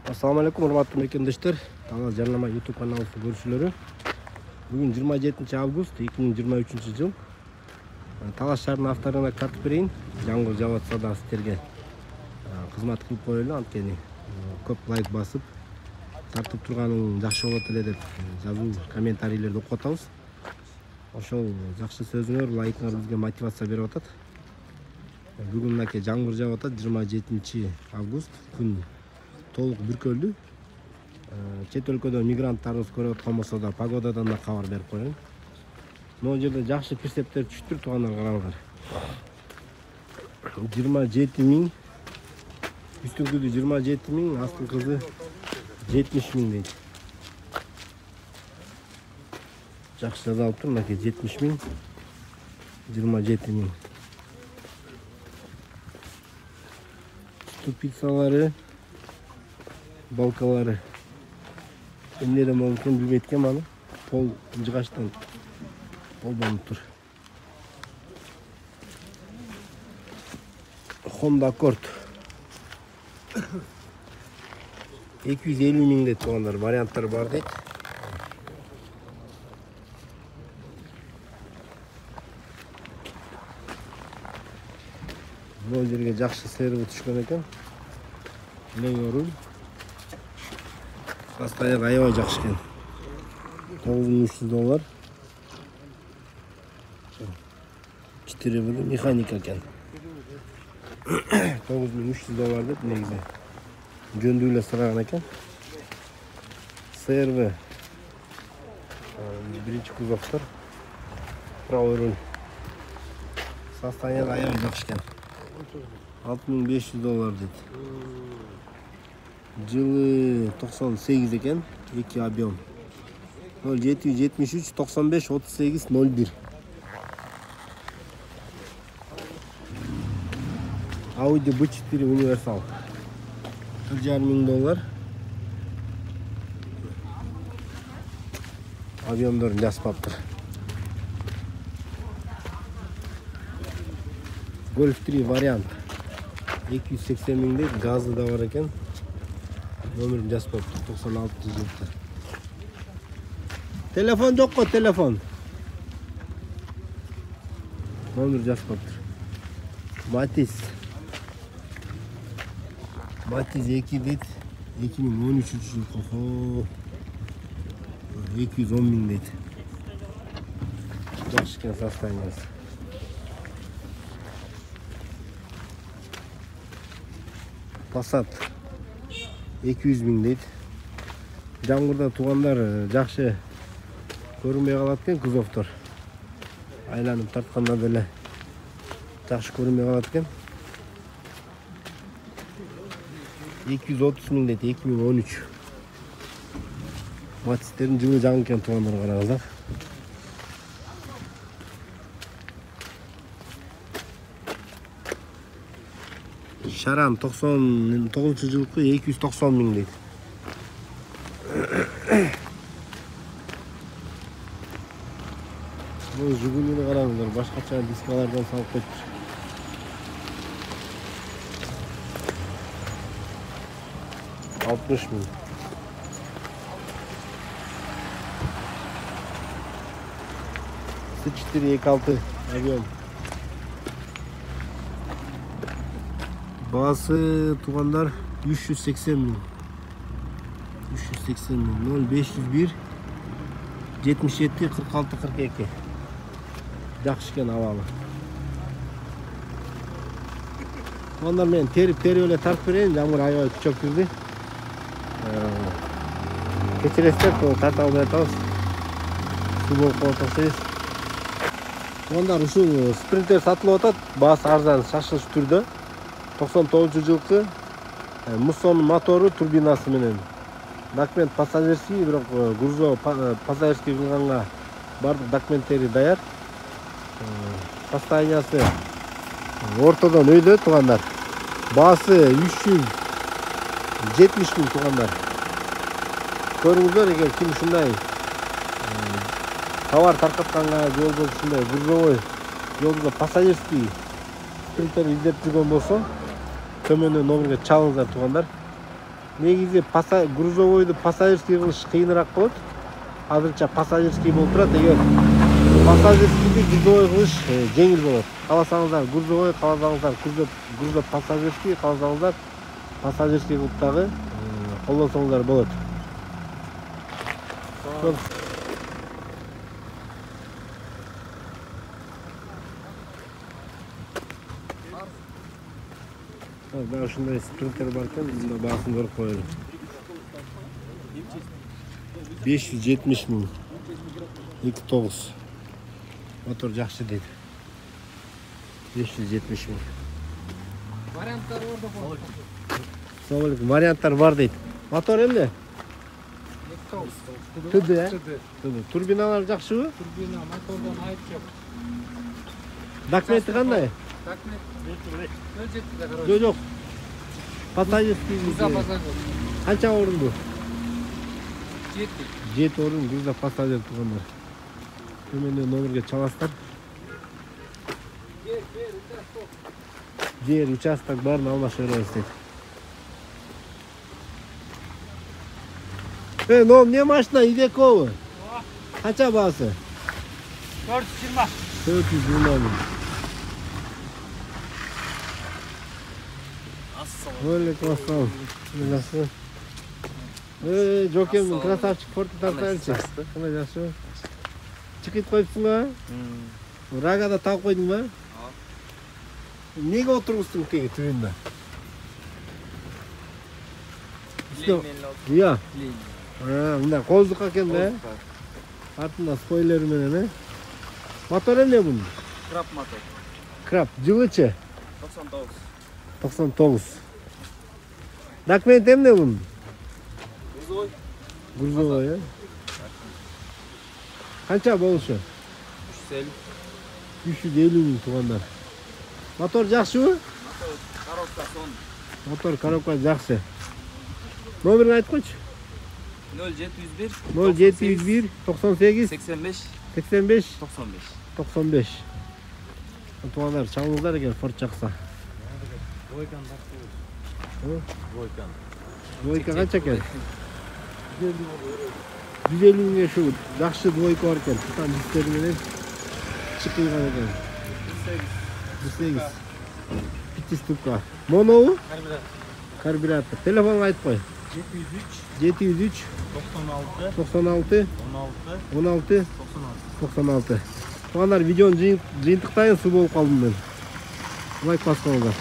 Assalamu alaikum урматтуу мекендештер. Талас Жарнама YouTube каналыбыздын көрүүчүлөрү. Бүгүн 27 август 2023 жыл. Талас шаарынын авторунак тартып берейин. Жамгыр жаап атса да сиздерге кызмат кылып коелу, анткени көп лайк басып тартып турганың жакшы болот эле деп жазуу комментарийлерди окуп атабыз. Ошол жакшы сөзүңөр, лайкыңар бизге мотивация берип атат. Бүгүн мынакей жамгыр жаап атат. 27 август күн толук бүркөлдү. Чет өлкөдө мигранттарыбыз көрүп аткан болсо да погодадан да кабар берип коеюн. Могу жерде жакшы персептер түштүр туугандар, караңыздар. 27 миң, үстүңкүдү 27 миң, астыңкысы 70 миң дейт. Жакшы жазылып тур, мынакей 70 миң, 27 миң. Ступицалары, балкалары эмнеден болуп экен билбейт экен аны. Пол жыгачтан полдонуп тур. Honda Accord 250 миң дейт туугандар, варианттар бар дейт. Бул жерге жакшы сервис түшкөн экен. Леңе руль. Состояние аябай жакшы экен. $9300. 4 механика экен. $9300 деп негизи жөндүү эле сураган экен. СРВ биринчи кузовтор. Правый руль. Состояние аябай жакшы экен. $6500 дейт. Жылы 98 экен, 2 объем. 0773 95 38 01. Audi B4 универсал. $4,500. Объемдорун жазбаптыр. Golf 3 вариант. 280 миң дейт, газы да бар экен. Номерин жазбаптыр, 96 жылдыр. Телефон жокко, телефон. Номер жазбаптыр. Matiz 2 дейт, 2013 жыл. 210 миң дейт. Жакшы экен состояниясы. Passat 200 миң дейт. Жамгырда туугандар жакшы көрүнбөй калат экен кузовтор. Айланып тартканда деле жакшы көрүнбөй калат экен. 230 миң дейт, 2013. Матистердин жылы жаңы экен туугандар, караңыздар. Шаран 99 жылкы 290 миң дейт. Бул Жигулини караңыздар, башкача дискалардан салып коюптур. $60 миң. C426 объем. Баасы туугандар 380 миң. 380 миң. 0501 77 46 42. Жакшы экен абалы. Туугандар, мен терип эле тартып берейин. Жамгыр аябай күчөп кирди. Кечиресиздер, тарта албай атабыз. Суу болуп калып атабыз. Туугандар, ушул спринтер сатылып атат. Баасы арзан, шашылыш түрдө. 99 жылкы Муссон мотору, турбинасы менен. Документ пассажирский, бирок грузо пассажирский кылганга бардык документтери даяр. Состояниясы ортодон өйдө туугандар. Баасы 370 миң туугандар. Көрүңүздөр, эгер ким ушундай товар таркатканга же болбосо ушундай грузовой жолдо пассажирский спринтер издеп жүргөн болсо, төмөнү номерге чалыңыздар туугандар. негизи грузовойду пассажирский кылыш кыйыныраак болот. Азырынча пассажирский болуп турат. Эгер пассажирскийди грузовой кылыш жеңил болот. Кааласаңыздар грузовой, кааласаңыздар грузо пассажирский, кааласаңыздар пассажирский кылып дагы колдонсоңуздар болот. Daha ушундай спринтер бар экен, мында баасын көрүп коелу. 570 миң. 2.9. Мотор жакшы дейт. 570 миң. Варианттар бар да болот. Assalamu alaykum. Варианттар бар дейт. Мотор эмне? Түдү, э? Түдү. Турбиналар жакшыбы? Турбина, мотордон айып жок. Документи кандай? Документ. Ölçekti de Жок, жок. Пассажирский. Груза пассажир. Канча орунду? 7. 7 орун груза пассажир тургандар. Төмөндө номерге чаласыздар. Жер, участок барын алмашып беребиз дейт. Но эмне машина Ивеково? Канча баасы? 420. 420 миң. Алейкум ассалам. Жакшы. Жокем, красавчик, форты тартайлычы. Кандай жакшы. Чыкыт коюпсуңбу? Рагада тагып койдуңбу? Неге отургуздуң теги түбүндө? Иә. Мындай коздук экен да. Артында спойлер менен, э? Мотор эмне бунун? Краб мотор. Краб, жылычы? 99. 99. Документ эмне бунун? Грузовой. Грузовой, э? Канча болушу? 350. 350 миң туугандар. Мотор жакшыбы? Коробка сон. Мотор коробка жакшы. Номерин айтып койчу. 0701 0701 98 85 85 95. 95. Туугандар, чалыңыздар эгер форт жакса. Двойка канча экен? 150 миңге ушу жакшы двойка бар экен. Там дистер менен чыкылган экен. 18. Пятиступка. Моноу? Карбюратор. Телефонга айтып кой. 703 96 16 96. Туугандар, видеону жыйынтыктайын, суу болуп калдым мен. Лайк басыңыздар.